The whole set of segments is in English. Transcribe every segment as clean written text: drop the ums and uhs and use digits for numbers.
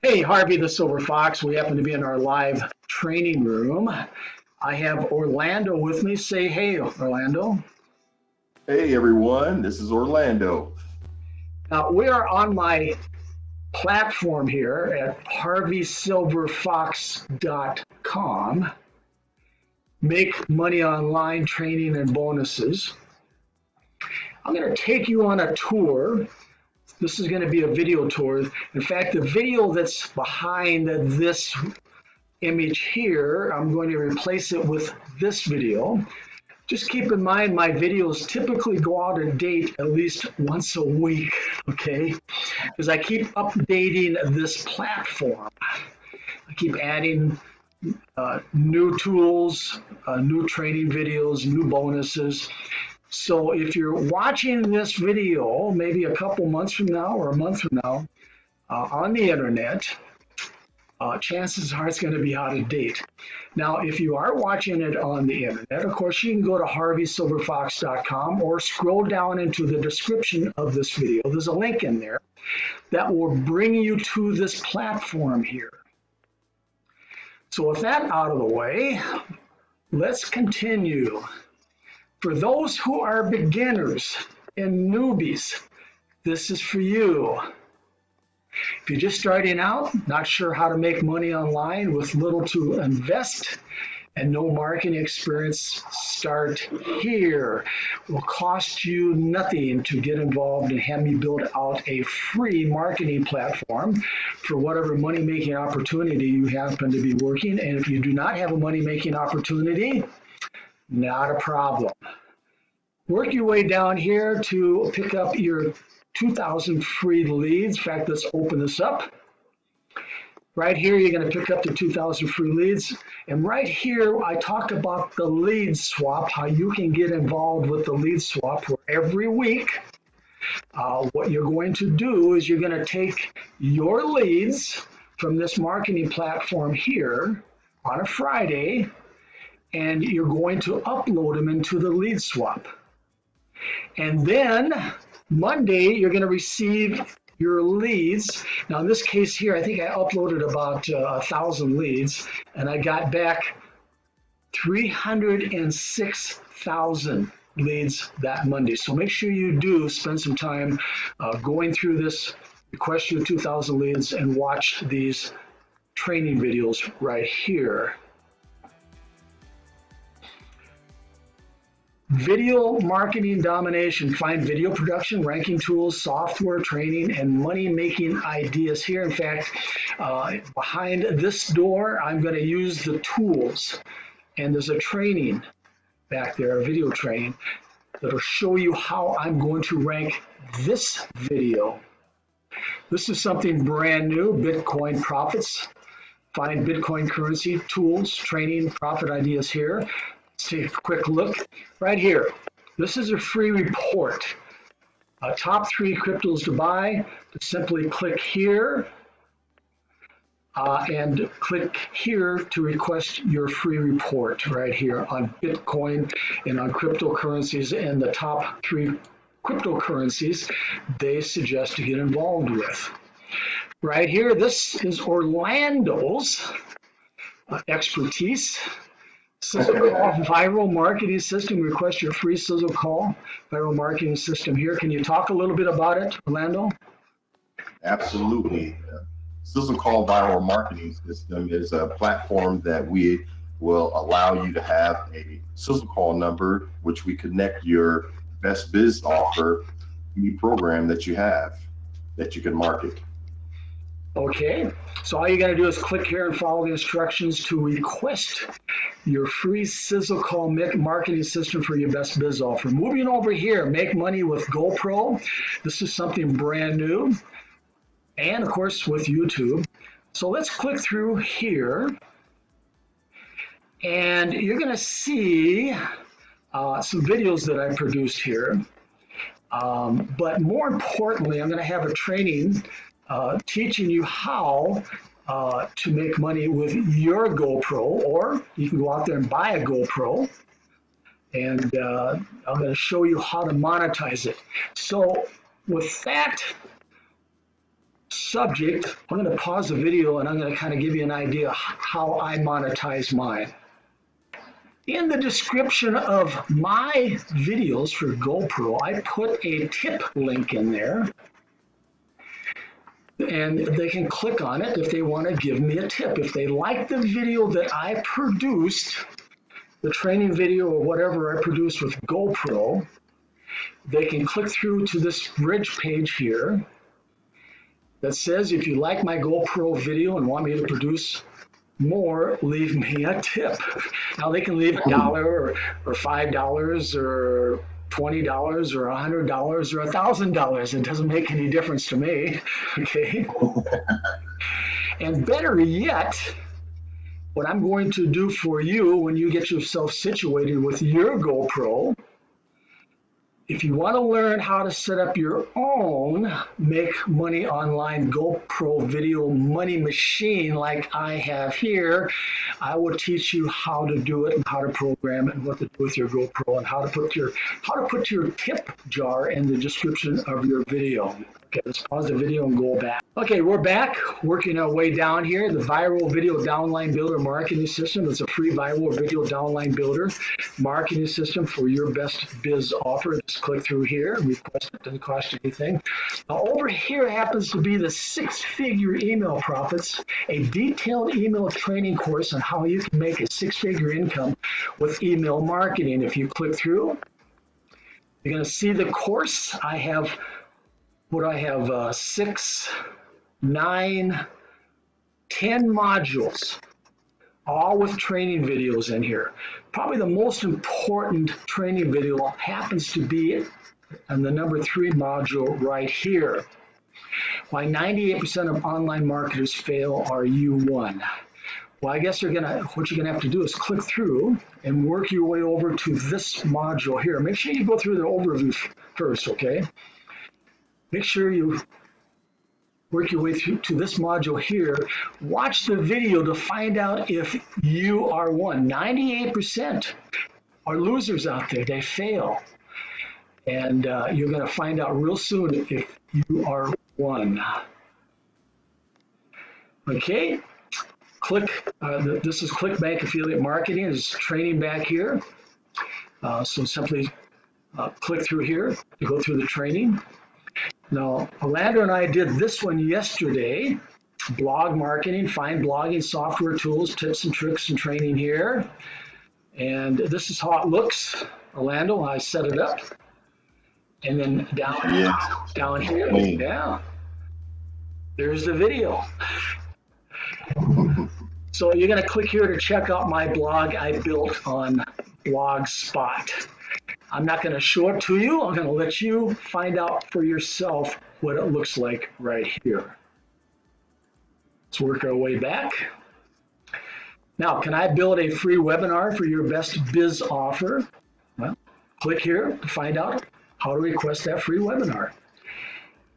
Hey, Harvey the Silver Fox. We happen to be in our live training room. I have Orlando with me. Say hey, Orlando. Hey everyone, this is Orlando. Now, we are on my platform here at HarveySilverFox.com. Make money online training and bonuses. I'm going to take you on a tour. This is going to be a video tour. In fact, the video that's behind this image here, I'm going to replace it with this video. Just keep in mind my videos typically go out of date at least once a week, okay? Because I keep updating this platform. I keep adding new tools, new training videos, new bonuses. So if you're watching this video, maybe a couple months from now or a month from now on the internet, chances are it's going to be out of date. Now, if you are watching it on the internet, of course, you can go to HarveySilverFox.com or scroll down into the description of this video. There's a link in there that will bring you to this platform here. So with that out of the way, let's continue. For those who are beginners and newbies, this is for you. If you're just starting out, not sure how to make money online with little to invest and no marketing experience, start here. It will cost you nothing to get involved and have me build out a free marketing platform for whatever money-making opportunity you happen to be working. And if you do not have a money-making opportunity, not a problem. Work your way down here to pick up your 2,000 free leads. In fact, let's open this up. Right here, you're going to pick up the 2,000 free leads. And right here, I talk about the lead swap, how you can get involved with the lead swap where every week, what you're going to do is you're going to take your leads from this marketing platform here on a Friday, and you're going to upload them into the lead swap. And then Monday, you're going to receive your leads. Now, in this case here, I think I uploaded about 1,000 leads, and I got back 306,000 leads that Monday. So make sure you do spend some time going through this, request your 2,000 leads, and watch these training videos right here. Video marketing domination. Find video production, ranking tools, software training, and money-making ideas here. In fact, behind this door, I'm going to use the tools. And there's a training back there, a video training, that'll show you how I'm going to rank this video. This is something brand new, Bitcoin profits. Find Bitcoin currency, tools, training, profit ideas here. Let's take a quick look right here. This is a free report. Top 3 cryptos to buy. Just simply click here and click here to request your free report right here on Bitcoin and on cryptocurrencies and the top 3 cryptocurrencies they suggest to get involved with. Right here, this is Orlando's expertise. Sizzle Call viral marketing system. Request your free Sizzle Call viral marketing system here. Can you talk a little bit about it, Orlando? Absolutely. Sizzle Call viral marketing system is a platform that we will allow you to have a Sizzle Call number, which we connect your best biz offer, any program that you have that you can market. Okay, so all you got to do is click here and follow the instructions to request your free Sizzle Call marketing system for your best biz offer. Moving over here, make money with GoPro. This is something brand new, and of course with YouTube. So let's click through here, and you're going to see some videos that I produced here. But more importantly, I'm going to have a training teaching you how to make money with your GoPro, or you can go out there and buy a GoPro, and I'm going to show you how to monetize it. So with that subject, I'm going to pause the video and I'm going to kind of give you an idea how I monetize mine. In the description of my videos for GoPro, I put a tip link in there, and they can click on it if they want to give me a tip. If they like the video that I produced, the training video or whatever I produced with GoPro, they can click through to this bridge page here that says, if you like my GoPro video and want me to produce more, leave me a tip. Now they can leave $1 or $5 or $20 or $100 or $1,000. It doesn't make any difference to me. Okay. And better yet, what I'm going to do for you when you get yourself situated with your GoPro, if you want to learn how to set up your own make money online GoPro video money machine like I have here, I will teach you how to do it and how to program it and what to do with your GoPro and how to put your tip jar in the description of your video. Okay, let's pause the video and go back. Okay, we're back, working our way down here. The Viral Video Downline Builder Marketing System. It's a free viral video downline builder marketing system for your best biz offer. Just click through here, request it, doesn't cost you anything. Now over here happens to be the 6-figure email profits, a detailed email training course on how you can make a 6-figure income with email marketing. If you click through, you're going to see the course. I have 6, 9, 10 modules, all with training videos in here. Probably the most important training video happens to be on the number 3 module right here. Why 98% of online marketers fail are you one? Well, I guess what you're gonna have to do is click through and work your way over to this module here. Make sure you go through the overview first, okay? Make sure you work your way through to this module here. Watch the video to find out if you are one. 98% are losers out there. They fail. And you're going to find out real soon if you are one. Okay. This is Clickbank Affiliate Marketing. It's training back here. So simply click through here to go through the training. Now, Orlando and I did this one yesterday, blog marketing, find blogging software tools, tips and tricks and training here. And this is how it looks. Orlando, I set it up. And then down here, yeah, there's the video. So you're going to click here to check out my blog I built on Blogspot. I'm not going to show it to you. I'm going to let you find out for yourself what it looks like right here. Let's work our way back. Now, can I build a free webinar for your best biz offer? Well, click here to find out how to request that free webinar.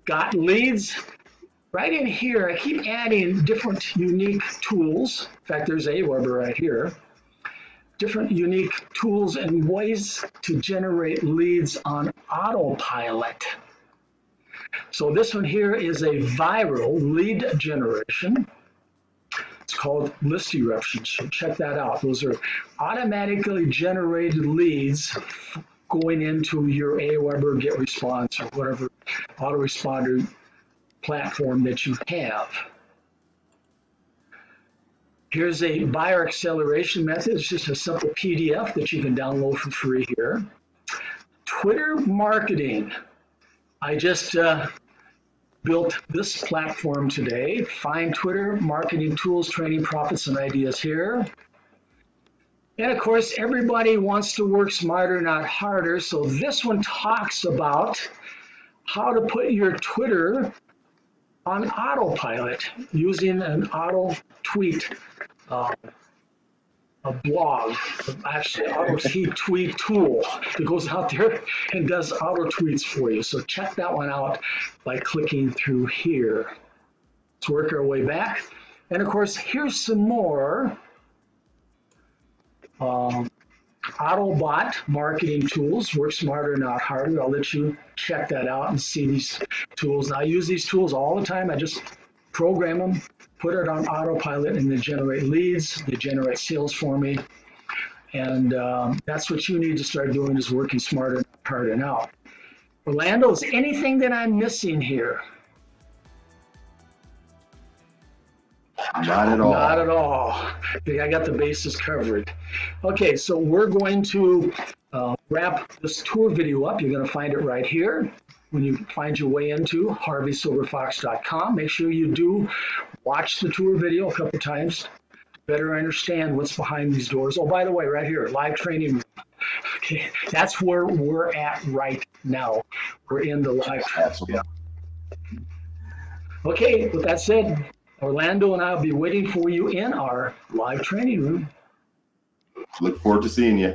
Got leads? Right in here, I keep adding different unique tools. In fact, there's Aweber right here. Different unique tools and ways to generate leads on autopilot. So this one here is a viral lead generation. It's called list eruptions. So check that out. Those are automatically generated leads going into your Aweber GetResponse or whatever autoresponder platform that you have. Here's a buyer acceleration method. It's just a simple PDF that you can download for free here. Twitter marketing. I just built this platform today. Find Twitter marketing tools, training, profits, and ideas here. And of course, everybody wants to work smarter, not harder. So this one talks about how to put your Twitter on autopilot using an auto tweet, a blog, actually auto tweet tool that goes out there and does auto tweets for you. So check that one out by clicking through here. Let's work our way back. And of course, here's some more Autobot marketing tools. Work smarter, not harder. I'll let you check that out and see these tools. Now, I use these tools all the time. I just program them, put it on autopilot, and they generate leads, they generate sales for me. And that's what you need to start doing, is working smarter, not harder. Now, Orlando, is anything that I'm missing here? Not at all. Not at all. I think I got the bases covered. Okay, so we're going to wrap this tour video up. You're going to find it right here. When you find your way into HarveySilverFox.com, make sure you do watch the tour video a couple times to better understand what's behind these doors. Oh, by the way, right here, live training room. Okay, that's where we're at right now. We're in the live training room. Okay, with that said, Orlando and I will be waiting for you in our live training room. Look forward to seeing you.